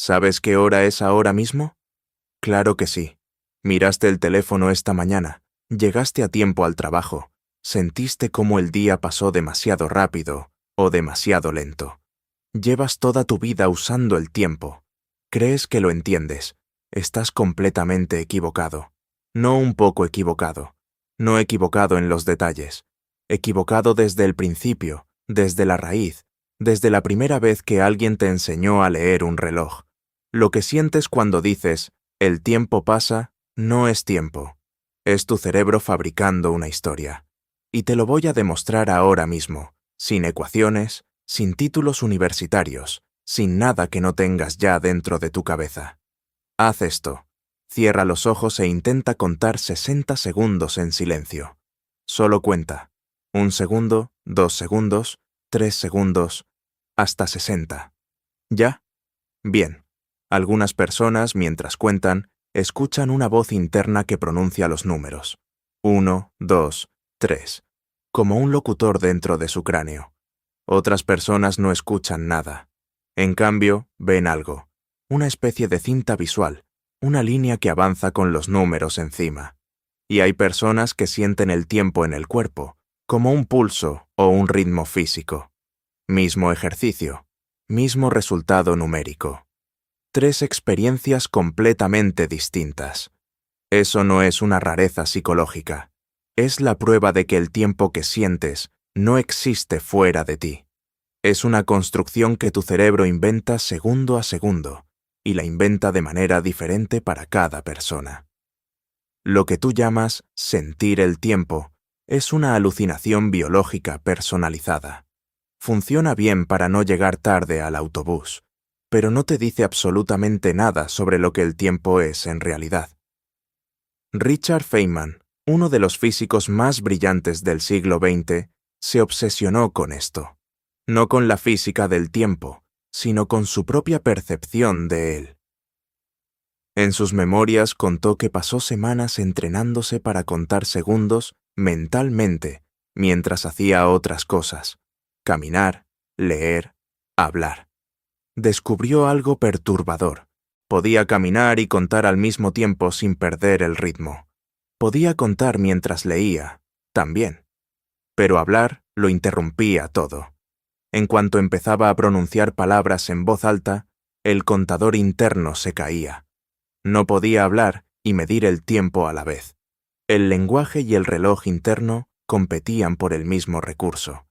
¿Sabes qué hora es ahora mismo? Claro que sí. Miraste el teléfono esta mañana, llegaste a tiempo al trabajo, sentiste cómo el día pasó demasiado rápido o demasiado lento. Llevas toda tu vida usando el tiempo. Crees que lo entiendes. Estás completamente equivocado. No un poco equivocado. No equivocado en los detalles. Equivocado desde el principio, desde la raíz, desde la primera vez que alguien te enseñó a leer un reloj. Lo que sientes cuando dices, el tiempo pasa, no es tiempo. Es tu cerebro fabricando una historia. Y te lo voy a demostrar ahora mismo, sin ecuaciones, sin títulos universitarios, sin nada que no tengas ya dentro de tu cabeza. Haz esto. Cierra los ojos e intenta contar 60 segundos en silencio. Solo cuenta. 1 segundo, 2 segundos, 3 segundos, hasta 60. ¿Ya? Bien. Algunas personas, mientras cuentan, escuchan una voz interna que pronuncia los números. 1, 2, 3. Como un locutor dentro de su cráneo. Otras personas no escuchan nada. En cambio, ven algo. Una especie de cinta visual, una línea que avanza con los números encima. Y hay personas que sienten el tiempo en el cuerpo, como un pulso o un ritmo físico. Mismo ejercicio, mismo resultado numérico. 3 experiencias completamente distintas. Eso no es una rareza psicológica. Es la prueba de que el tiempo que sientes no existe fuera de ti. Es una construcción que tu cerebro inventa segundo a segundo, y la inventa de manera diferente para cada persona. Lo que tú llamas sentir el tiempo es una alucinación biológica personalizada. Funciona bien para no llegar tarde al autobús, pero no te dice absolutamente nada sobre lo que el tiempo es en realidad. Richard Feynman, uno de los físicos más brillantes del siglo XX, se obsesionó con esto. No con la física del tiempo, sino con su propia percepción de él. En sus memorias contó que pasó semanas entrenándose para contar segundos mentalmente mientras hacía otras cosas: caminar, leer, hablar. Descubrió algo perturbador. Podía caminar y contar al mismo tiempo sin perder el ritmo. Podía contar mientras leía, también. Pero hablar lo interrumpía todo. En cuanto empezaba a pronunciar palabras en voz alta, el contador interno se caía. No podía hablar y medir el tiempo a la vez. El lenguaje y el reloj interno competían por el mismo recurso.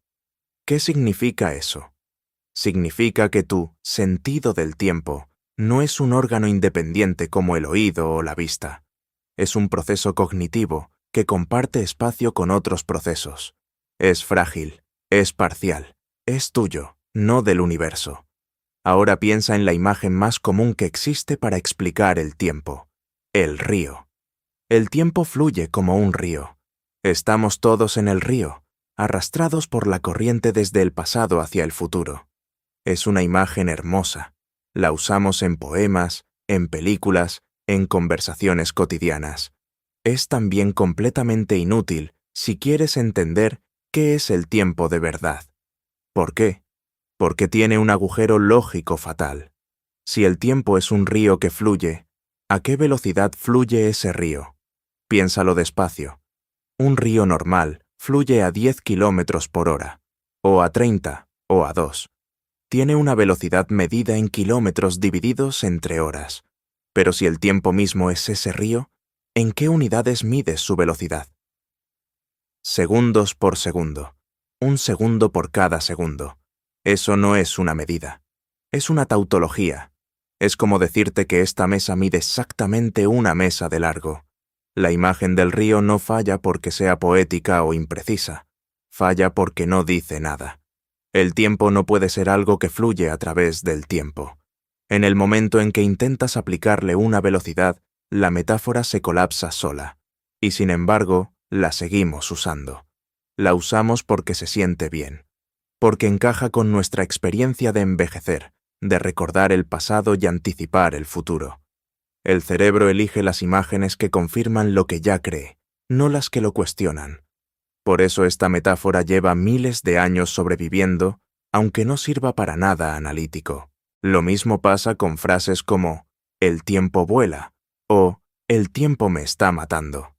¿Qué significa eso? Significa que tu sentido del tiempo no es un órgano independiente como el oído o la vista. Es un proceso cognitivo que comparte espacio con otros procesos. Es frágil, es parcial. Es tuyo, no del universo. Ahora piensa en la imagen más común que existe para explicar el tiempo: el río. El tiempo fluye como un río. Estamos todos en el río, arrastrados por la corriente desde el pasado hacia el futuro. Es una imagen hermosa. La usamos en poemas, en películas, en conversaciones cotidianas. Es también completamente inútil si quieres entender qué es el tiempo de verdad. ¿Por qué? Porque tiene un agujero lógico fatal. Si el tiempo es un río que fluye, ¿a qué velocidad fluye ese río? Piénsalo despacio. Un río normal fluye a 10 kilómetros por hora, o a 30, o a 2. Tiene una velocidad medida en kilómetros divididos entre horas. Pero si el tiempo mismo es ese río, ¿en qué unidades mides su velocidad? Segundos por segundo. 1 segundo por cada segundo. Eso no es una medida. Es una tautología. Es como decirte que esta mesa mide exactamente una mesa de largo. La imagen del río no falla porque sea poética o imprecisa. Falla porque no dice nada. El tiempo no puede ser algo que fluye a través del tiempo. En el momento en que intentas aplicarle una velocidad, la metáfora se colapsa sola. Y sin embargo, la seguimos usando. La usamos porque se siente bien, porque encaja con nuestra experiencia de envejecer, de recordar el pasado y anticipar el futuro. El cerebro elige las imágenes que confirman lo que ya cree, no las que lo cuestionan. Por eso esta metáfora lleva miles de años sobreviviendo, aunque no sirva para nada analítico. Lo mismo pasa con frases como «el tiempo vuela» o «el tiempo me está matando».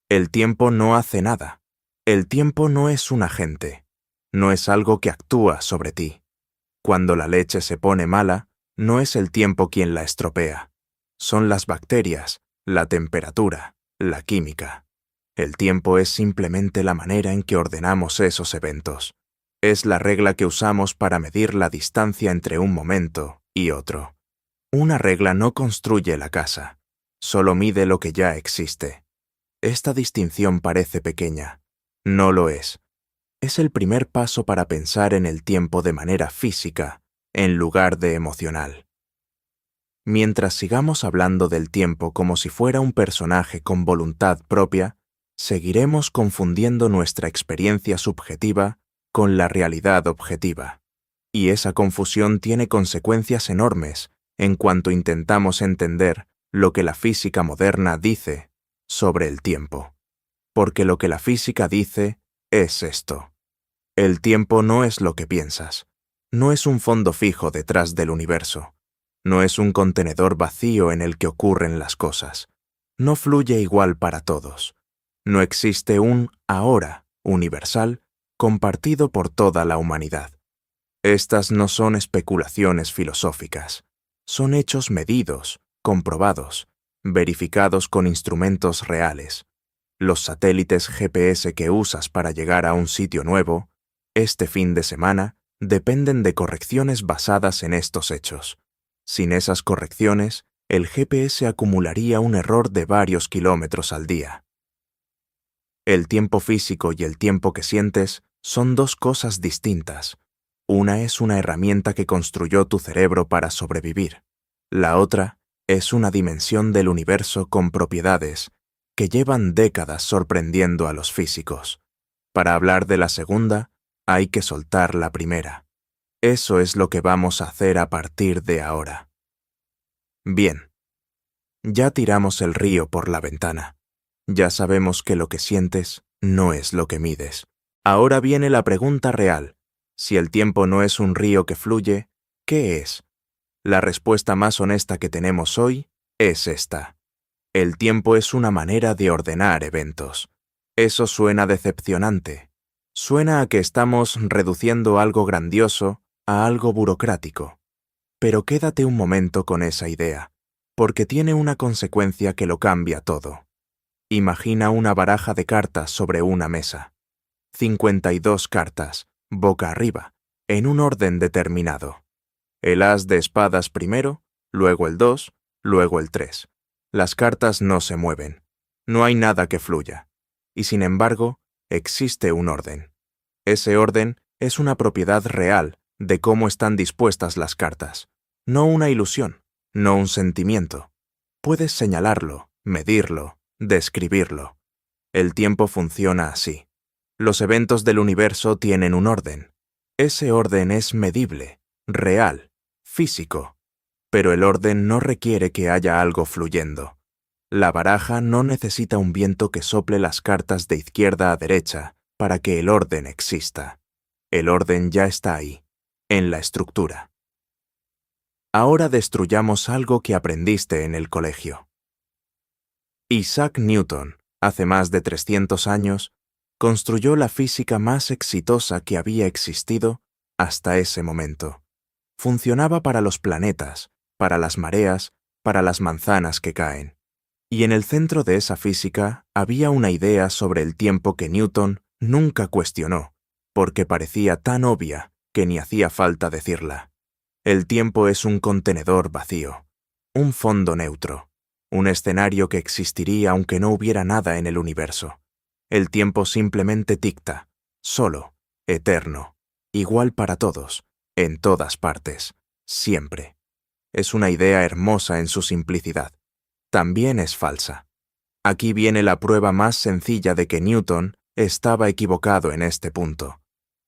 El tiempo no hace nada. El tiempo no es un agente. No es algo que actúa sobre ti. Cuando la leche se pone mala, no es el tiempo quien la estropea. Son las bacterias, la temperatura, la química. El tiempo es simplemente la manera en que ordenamos esos eventos. Es la regla que usamos para medir la distancia entre un momento y otro. Una regla no construye la casa, solo mide lo que ya existe. Esta distinción parece pequeña. No lo es. Es el primer paso para pensar en el tiempo de manera física, en lugar de emocional. Mientras sigamos hablando del tiempo como si fuera un personaje con voluntad propia, seguiremos confundiendo nuestra experiencia subjetiva con la realidad objetiva. Y esa confusión tiene consecuencias enormes en cuanto intentamos entender lo que la física moderna dice sobre el tiempo. Porque lo que la física dice es esto. El tiempo no es lo que piensas. No es un fondo fijo detrás del universo. No es un contenedor vacío en el que ocurren las cosas. No fluye igual para todos. No existe un ahora universal compartido por toda la humanidad. Estas no son especulaciones filosóficas. Son hechos medidos, comprobados, verificados con instrumentos reales. Los satélites GPS que usas para llegar a un sitio nuevo, este fin de semana, dependen de correcciones basadas en estos hechos. Sin esas correcciones, el GPS acumularía un error de varios kilómetros al día. El tiempo físico y el tiempo que sientes son dos cosas distintas. Una es una herramienta que construyó tu cerebro para sobrevivir. La otra es una dimensión del universo con propiedades que llevan décadas sorprendiendo a los físicos. Para hablar de la segunda, hay que soltar la primera. Eso es lo que vamos a hacer a partir de ahora. Bien. Ya tiramos el río por la ventana. Ya sabemos que lo que sientes no es lo que mides. Ahora viene la pregunta real. Si el tiempo no es un río que fluye, ¿qué es? La respuesta más honesta que tenemos hoy es esta. El tiempo es una manera de ordenar eventos. Eso suena decepcionante. Suena a que estamos reduciendo algo grandioso a algo burocrático. Pero quédate un momento con esa idea, porque tiene una consecuencia que lo cambia todo. Imagina una baraja de cartas sobre una mesa. 52 cartas, boca arriba, en un orden determinado. El as de espadas primero, luego el 2, luego el 3. Las cartas no se mueven. No hay nada que fluya. Y sin embargo, existe un orden. Ese orden es una propiedad real de cómo están dispuestas las cartas. No una ilusión, no un sentimiento. Puedes señalarlo, medirlo, describirlo. El tiempo funciona así. Los eventos del universo tienen un orden. Ese orden es medible, real, físico. Pero el orden no requiere que haya algo fluyendo. La baraja no necesita un viento que sople las cartas de izquierda a derecha para que el orden exista. El orden ya está ahí, en la estructura. Ahora destruyamos algo que aprendiste en el colegio. Isaac Newton, hace más de 300 años, construyó la física más exitosa que había existido hasta ese momento. Funcionaba para los planetas, para las mareas, para las manzanas que caen. Y en el centro de esa física había una idea sobre el tiempo que Newton nunca cuestionó, porque parecía tan obvia que ni hacía falta decirla. El tiempo es un contenedor vacío, un fondo neutro, un escenario que existiría aunque no hubiera nada en el universo. El tiempo simplemente dicta, solo, eterno, igual para todos, en todas partes, siempre. Es una idea hermosa en su simplicidad. También es falsa. Aquí viene la prueba más sencilla de que Newton estaba equivocado en este punto.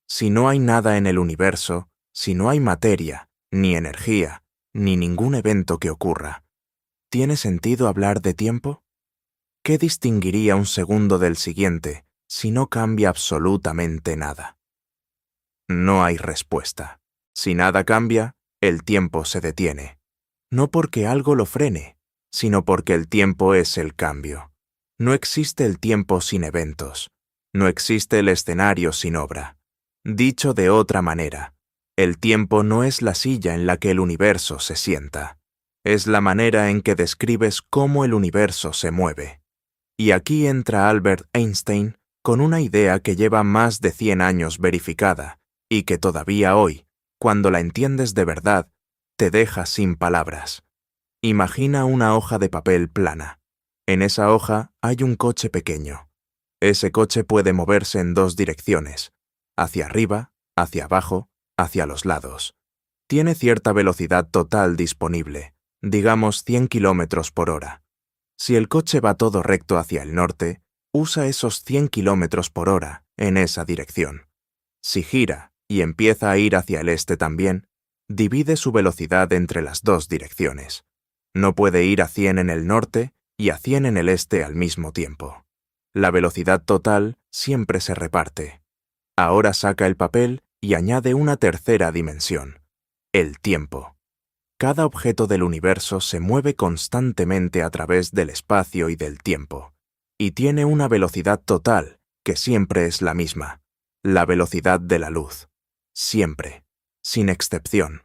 Si no hay nada en el universo, si no hay materia, ni energía, ni ningún evento que ocurra, ¿tiene sentido hablar de tiempo? ¿Qué distinguiría un segundo del siguiente si no cambia absolutamente nada? No hay respuesta. Si nada cambia, el tiempo se detiene. No porque algo lo frene, sino porque el tiempo es el cambio. No existe el tiempo sin eventos. No existe el escenario sin obra. Dicho de otra manera, el tiempo no es la silla en la que el universo se sienta. Es la manera en que describes cómo el universo se mueve. Y aquí entra Albert Einstein con una idea que lleva más de 100 años verificada y que todavía hoy, cuando la entiendes de verdad, te deja sin palabras. Imagina una hoja de papel plana. En esa hoja hay un coche pequeño. Ese coche puede moverse en dos direcciones, hacia arriba, hacia abajo, hacia los lados. Tiene cierta velocidad total disponible, digamos 100 kilómetros por hora. Si el coche va todo recto hacia el norte, usa esos 100 kilómetros por hora en esa dirección. Si gira y empieza a ir hacia el este también, divide su velocidad entre las dos direcciones. No puede ir a 100 en el norte y a 100 en el este al mismo tiempo. La velocidad total siempre se reparte. Ahora saca el papel y añade una tercera dimensión, el tiempo. Cada objeto del universo se mueve constantemente a través del espacio y del tiempo, y tiene una velocidad total que siempre es la misma, la velocidad de la luz. Siempre, sin excepción.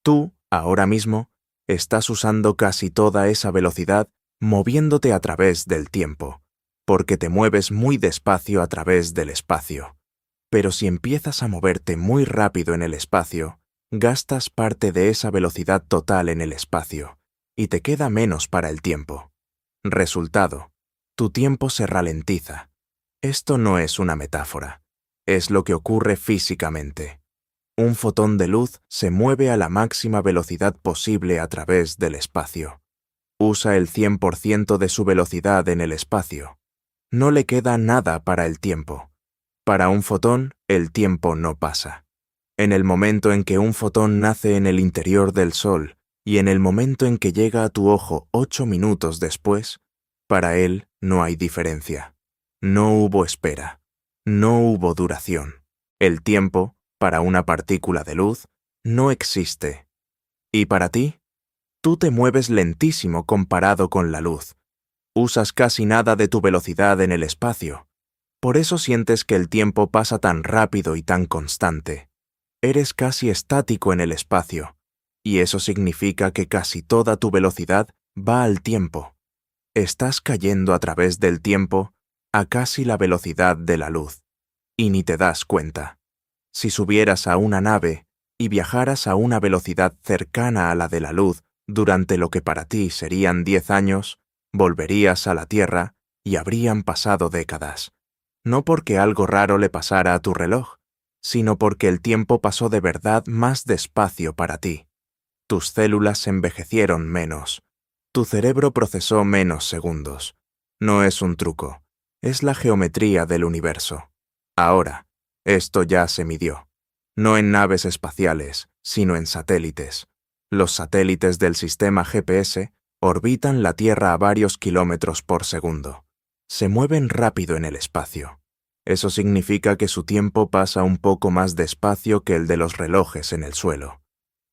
Tú, ahora mismo, estás usando casi toda esa velocidad moviéndote a través del tiempo, porque te mueves muy despacio a través del espacio. Pero si empiezas a moverte muy rápido en el espacio, gastas parte de esa velocidad total en el espacio, y te queda menos para el tiempo. Resultado, tu tiempo se ralentiza. Esto no es una metáfora, es lo que ocurre físicamente. Un fotón de luz se mueve a la máxima velocidad posible a través del espacio. Usa el 100% de su velocidad en el espacio. No le queda nada para el tiempo. Para un fotón, el tiempo no pasa. En el momento en que un fotón nace en el interior del Sol y en el momento en que llega a tu ojo 8 minutos después, para él no hay diferencia. No hubo espera. No hubo duración. El tiempo, para una partícula de luz, no existe. ¿Y para ti? Tú te mueves lentísimo comparado con la luz. Usas casi nada de tu velocidad en el espacio. Por eso sientes que el tiempo pasa tan rápido y tan constante. Eres casi estático en el espacio, y eso significa que casi toda tu velocidad va al tiempo. Estás cayendo a través del tiempo a casi la velocidad de la luz, y ni te das cuenta. Si subieras a una nave y viajaras a una velocidad cercana a la de la luz durante lo que para ti serían 10 años, volverías a la Tierra y habrían pasado décadas. No porque algo raro le pasara a tu reloj, sino porque el tiempo pasó de verdad más despacio para ti. Tus células envejecieron menos. Tu cerebro procesó menos segundos. No es un truco, es la geometría del universo. Ahora, esto ya se midió. No en naves espaciales, sino en satélites. Los satélites del sistema GPS orbitan la Tierra a varios kilómetros por segundo. Se mueven rápido en el espacio. Eso significa que su tiempo pasa un poco más despacio que el de los relojes en el suelo.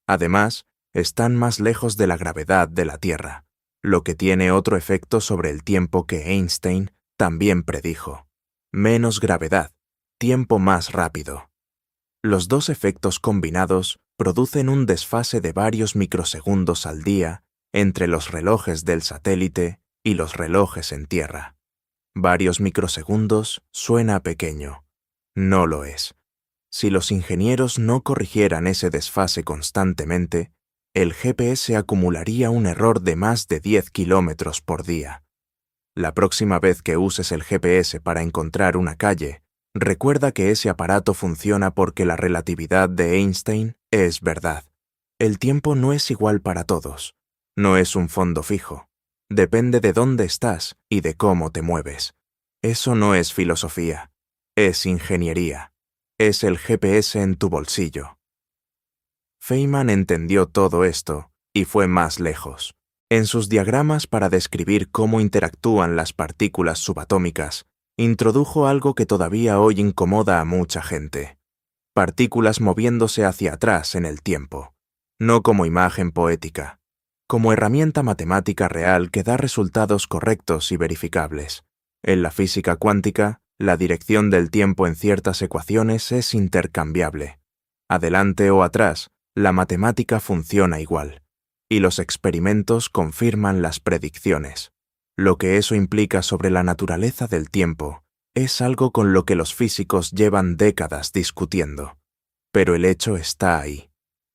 Además, están más lejos de la gravedad de la Tierra, lo que tiene otro efecto sobre el tiempo que Einstein también predijo. Menos gravedad, tiempo más rápido. Los dos efectos combinados producen un desfase de varios microsegundos al día entre los relojes del satélite y los relojes en tierra. Varios microsegundos suena pequeño. No lo es. Si los ingenieros no corrigieran ese desfase constantemente, el GPS acumularía un error de más de 10 kilómetros por día. La próxima vez que uses el GPS para encontrar una calle, recuerda que ese aparato funciona porque la relatividad de Einstein es verdad. El tiempo no es igual para todos. No es un fondo fijo. Depende de dónde estás y de cómo te mueves. Eso no es filosofía. Es ingeniería. Es el GPS en tu bolsillo. Feynman entendió todo esto y fue más lejos. En sus diagramas para describir cómo interactúan las partículas subatómicas, introdujo algo que todavía hoy incomoda a mucha gente. Partículas moviéndose hacia atrás en el tiempo. no como imagen poética, como herramienta matemática real que da resultados correctos y verificables. En la física cuántica, la dirección del tiempo en ciertas ecuaciones es intercambiable. Adelante o atrás, la matemática funciona igual, y los experimentos confirman las predicciones. Lo que eso implica sobre la naturaleza del tiempo es algo con lo que los físicos llevan décadas discutiendo. Pero el hecho está ahí.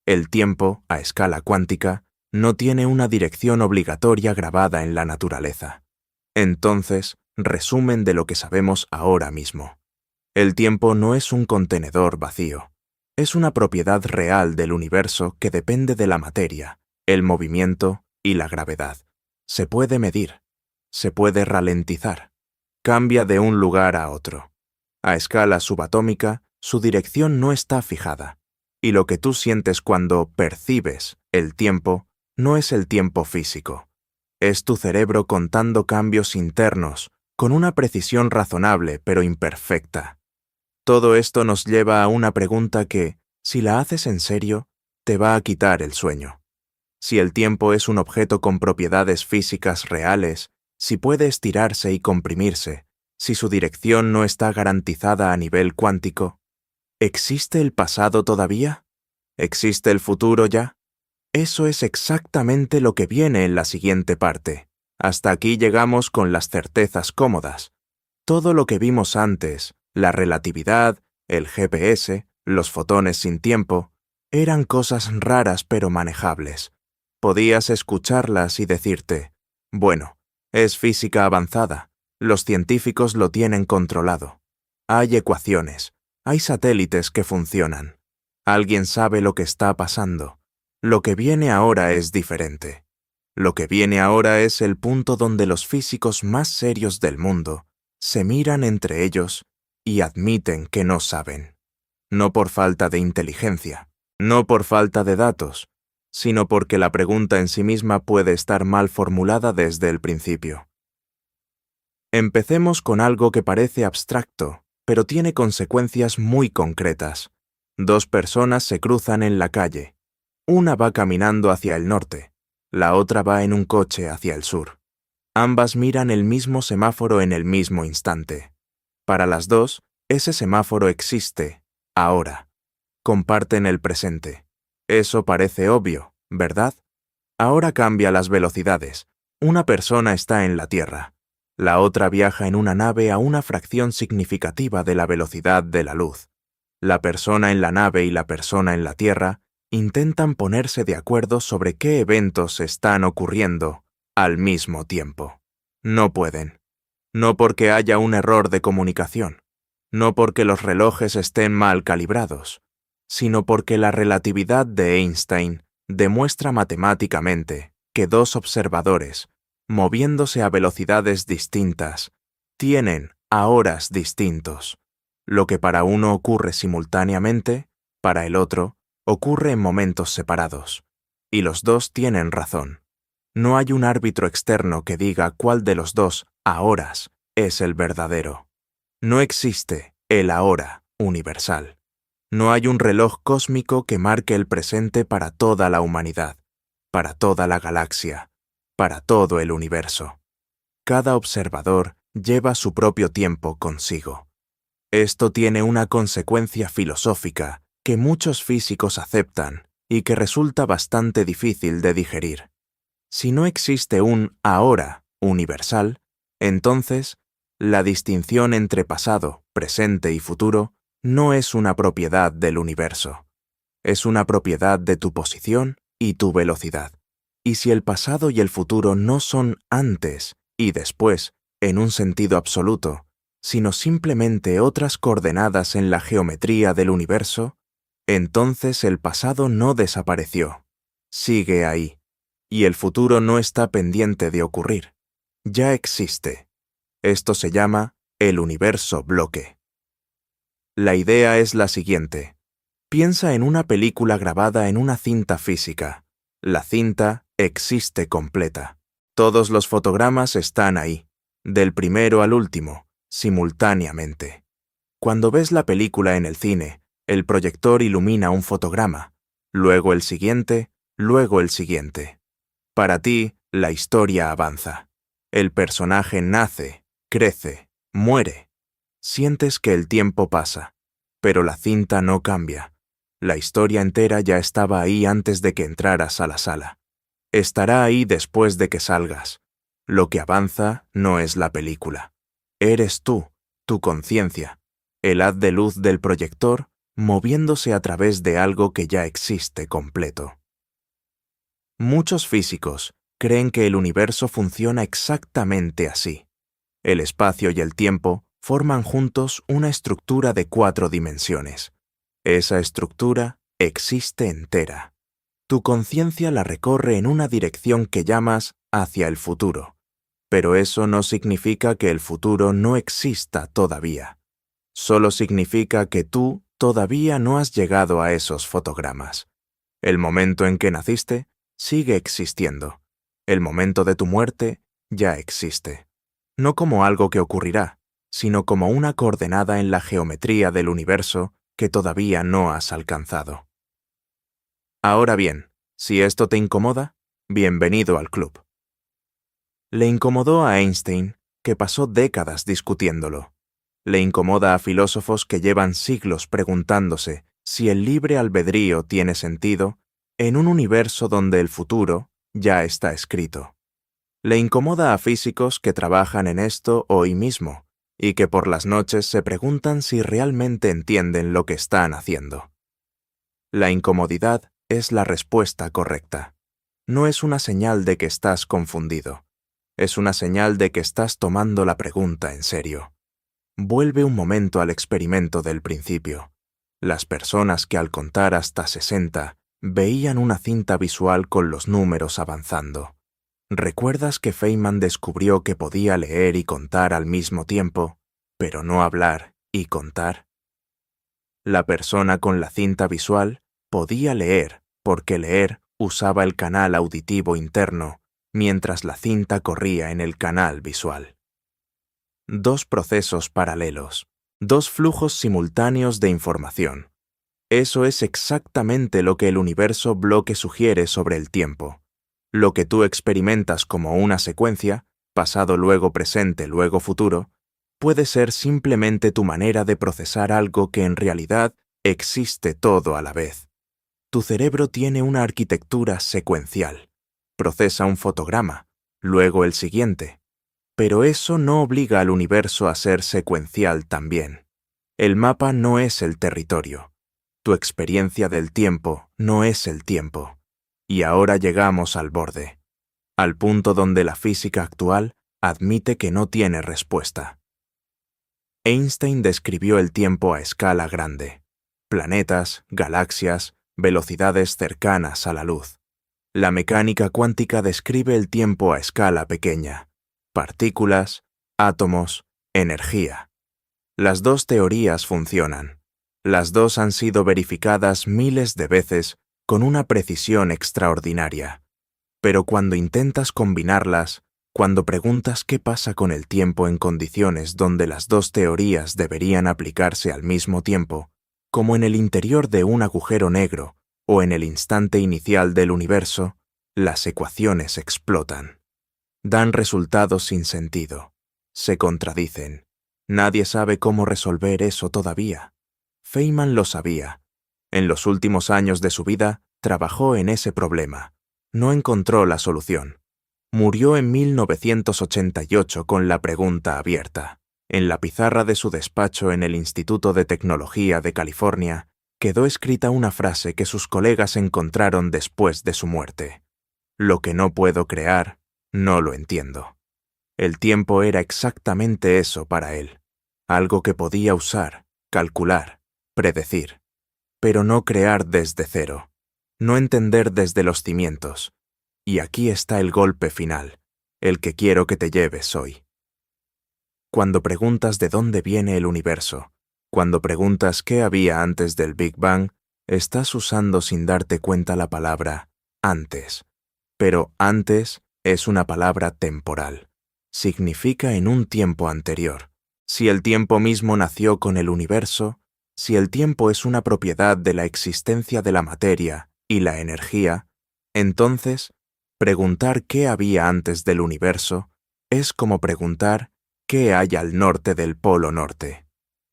El tiempo, a escala cuántica, no tiene una dirección obligatoria grabada en la naturaleza. Entonces, resumen de lo que sabemos ahora mismo. El tiempo no es un contenedor vacío. Es una propiedad real del universo que depende de la materia, el movimiento y la gravedad. Se puede medir. Se puede ralentizar. Cambia de un lugar a otro. A escala subatómica, su dirección no está fijada. Y lo que tú sientes cuando percibes el tiempo no es el tiempo físico. Es tu cerebro contando cambios internos con una precisión razonable pero imperfecta. Todo esto nos lleva a una pregunta que, si la haces en serio, te va a quitar el sueño. Si el tiempo es un objeto con propiedades físicas reales, si puede estirarse y comprimirse, si su dirección no está garantizada a nivel cuántico, ¿existe el pasado todavía? ¿Existe el futuro ya? Eso es exactamente lo que viene en la siguiente parte. Hasta aquí llegamos con las certezas cómodas. Todo lo que vimos antes, la relatividad, el GPS, los fotones sin tiempo, eran cosas raras pero manejables. Podías escucharlas y decirte, bueno, es física avanzada, los científicos lo tienen controlado. Hay ecuaciones, hay satélites que funcionan. Alguien sabe lo que está pasando. Lo que viene ahora es diferente. Lo que viene ahora es el punto donde los físicos más serios del mundo se miran entre ellos y admiten que no saben. No por falta de inteligencia, no por falta de datos, sino porque la pregunta en sí misma puede estar mal formulada desde el principio. Empecemos con algo que parece abstracto, pero tiene consecuencias muy concretas. Dos personas se cruzan en la calle. Una va caminando hacia el norte, la otra va en un coche hacia el sur. Ambas miran el mismo semáforo en el mismo instante. Para las dos, ese semáforo existe, ahora. Comparten el presente. Eso parece obvio, ¿verdad? Ahora cambia las velocidades. Una persona está en la Tierra. La otra viaja en una nave a una fracción significativa de la velocidad de la luz. La persona en la nave y la persona en la Tierra intentan ponerse de acuerdo sobre qué eventos están ocurriendo al mismo tiempo. No pueden. No porque haya un error de comunicación, no porque los relojes estén mal calibrados, sino porque la relatividad de Einstein demuestra matemáticamente que dos observadores, moviéndose a velocidades distintas, tienen a horas distintos. Lo que para uno ocurre simultáneamente, para el otro, ocurre en momentos separados. Y los dos tienen razón. No hay un árbitro externo que diga cuál de los dos ahoras es el verdadero. No existe el ahora universal. No hay un reloj cósmico que marque el presente para toda la humanidad, para toda la galaxia, para todo el universo. Cada observador lleva su propio tiempo consigo. Esto tiene una consecuencia filosófica que muchos físicos aceptan y que resulta bastante difícil de digerir. Si no existe un ahora universal, entonces la distinción entre pasado, presente y futuro no es una propiedad del universo. Es una propiedad de tu posición y tu velocidad. Y si el pasado y el futuro no son antes y después, en un sentido absoluto, sino simplemente otras coordenadas en la geometría del universo, entonces el pasado no desapareció. Sigue ahí. Y el futuro no está pendiente de ocurrir. Ya existe. Esto se llama el universo bloque. La idea es la siguiente. Piensa en una película grabada en una cinta física. La cinta existe completa. Todos los fotogramas están ahí, del primero al último, simultáneamente. Cuando ves la película en el cine, el proyector ilumina un fotograma. luego el siguiente, luego el siguiente. Para ti, la historia avanza. El personaje nace, crece, muere. Sientes que el tiempo pasa, pero la cinta no cambia. La historia entera ya estaba ahí antes de que entraras a la sala. Estará ahí después de que salgas. Lo que avanza no es la película. Eres tú, tu conciencia, el haz de luz del proyector moviéndose a través de algo que ya existe completo. Muchos físicos creen que el universo funciona exactamente así. El espacio y el tiempo forman juntos una estructura de 4 dimensiones. Esa estructura existe entera. Tu conciencia la recorre en una dirección que llamas hacia el futuro, pero eso no significa que el futuro no exista todavía. Solo significa que tú todavía no has llegado a esos fotogramas. El momento en que naciste sigue existiendo. El momento de tu muerte ya existe. No como algo que ocurrirá, sino como una coordenada en la geometría del universo que todavía no has alcanzado. Ahora bien, si esto te incomoda, bienvenido al club. Le incomodó a Einstein, que pasó décadas discutiéndolo. Le incomoda a filósofos que llevan siglos preguntándose si el libre albedrío tiene sentido en un universo donde el futuro ya está escrito. Le incomoda a físicos que trabajan en esto hoy mismo y que por las noches se preguntan si realmente entienden lo que están haciendo. La incomodidad es la respuesta correcta. No es una señal de que estás confundido. Es una señal de que estás tomando la pregunta en serio. Vuelve un momento al experimento del principio. Las personas que al contar hasta 60 veían una cinta visual con los números avanzando. ¿Recuerdas que Feynman descubrió que podía leer y contar al mismo tiempo, pero no hablar y contar? La persona con la cinta visual podía leer porque leer usaba el canal auditivo interno, mientras la cinta corría en el canal visual. 2 procesos paralelos, 2 flujos simultáneos de información. Eso es exactamente lo que el universo bloque sugiere sobre el tiempo. Lo que tú experimentas como una secuencia, pasado, luego, presente, luego, futuro, puede ser simplemente tu manera de procesar algo que en realidad existe todo a la vez. Tu cerebro tiene una arquitectura secuencial. Procesa un fotograma, luego el siguiente. Pero eso no obliga al universo a ser secuencial también. El mapa no es el territorio. Tu experiencia del tiempo no es el tiempo. Y ahora llegamos al borde, al punto donde la física actual admite que no tiene respuesta. Einstein describió el tiempo a escala grande. Planetas, galaxias, velocidades cercanas a la luz. La mecánica cuántica describe el tiempo a escala pequeña. Partículas, átomos, energía. Las 2 teorías funcionan. Las 2 han sido verificadas miles de veces con una precisión extraordinaria. Pero cuando intentas combinarlas, cuando preguntas qué pasa con el tiempo en condiciones donde las 2 teorías deberían aplicarse al mismo tiempo, como en el interior de un agujero negro o en el instante inicial del universo, las ecuaciones explotan. Dan resultados sin sentido. Se contradicen. Nadie sabe cómo resolver eso todavía. Feynman lo sabía. En los últimos años de su vida, trabajó en ese problema. No encontró la solución. Murió en 1988 con la pregunta abierta. En la pizarra de su despacho en el Instituto de Tecnología de California, quedó escrita una frase que sus colegas encontraron después de su muerte. Lo que no puedo crear, no lo entiendo. El tiempo era exactamente eso para él, algo que podía usar, calcular, predecir, pero no crear desde cero, no entender desde los cimientos. Y aquí está el golpe final, el que quiero que te lleves hoy. Cuando preguntas de dónde viene el universo, cuando preguntas qué había antes del Big Bang, estás usando sin darte cuenta la palabra antes. Pero antes es una palabra temporal. Significa en un tiempo anterior. Si el tiempo mismo nació con el universo, si el tiempo es una propiedad de la existencia de la materia y la energía, entonces, preguntar qué había antes del universo es como preguntar qué hay al norte del Polo Norte.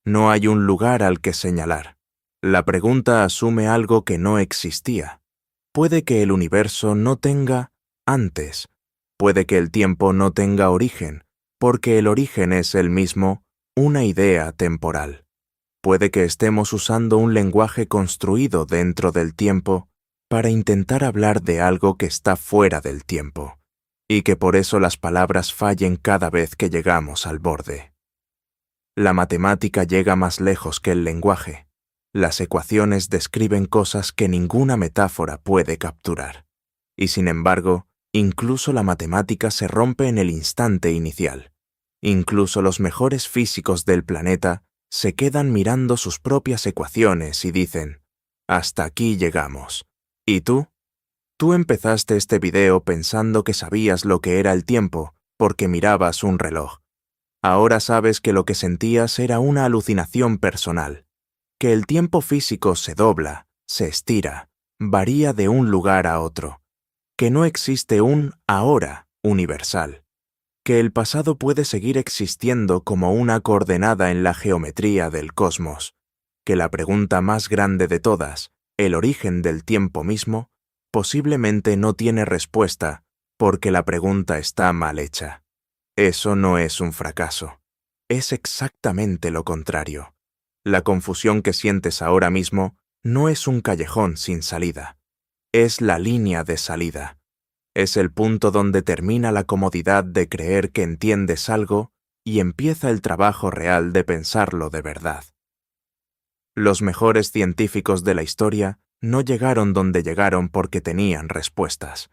No hay un lugar al que señalar. La pregunta asume algo que no existía. Puede que el universo no tenga antes, puede que el tiempo no tenga origen, porque el origen es el mismo, una idea temporal. Puede que estemos usando un lenguaje construido dentro del tiempo para intentar hablar de algo que está fuera del tiempo, y que por eso las palabras fallen cada vez que llegamos al borde. La matemática llega más lejos que el lenguaje. Las ecuaciones describen cosas que ninguna metáfora puede capturar. Y sin embargo, incluso la matemática se rompe en el instante inicial. Incluso los mejores físicos del planeta se quedan mirando sus propias ecuaciones y dicen, hasta aquí llegamos. ¿Y tú? Tú empezaste este video pensando que sabías lo que era el tiempo porque mirabas un reloj. Ahora sabes que lo que sentías era una alucinación personal, que el tiempo físico se dobla, se estira, varía de un lugar a otro, que no existe un ahora universal, que el pasado puede seguir existiendo como una coordenada en la geometría del cosmos, que la pregunta más grande de todas, el origen del tiempo mismo, posiblemente no tiene respuesta porque la pregunta está mal hecha. Eso no es un fracaso. Es exactamente lo contrario. La confusión que sientes ahora mismo no es un callejón sin salida. Es la línea de salida. Es el punto donde termina la comodidad de creer que entiendes algo y empieza el trabajo real de pensarlo de verdad. Los mejores científicos de la historia no llegaron donde llegaron porque tenían respuestas.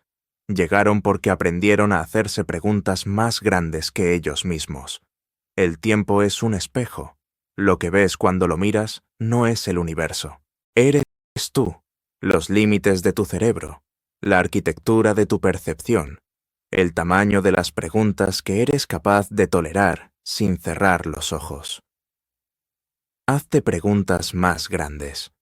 Llegaron porque aprendieron a hacerse preguntas más grandes que ellos mismos. El tiempo es un espejo. Lo que ves cuando lo miras no es el universo. Eres tú, los límites de tu cerebro, la arquitectura de tu percepción, el tamaño de las preguntas que eres capaz de tolerar sin cerrar los ojos. Hazte preguntas más grandes.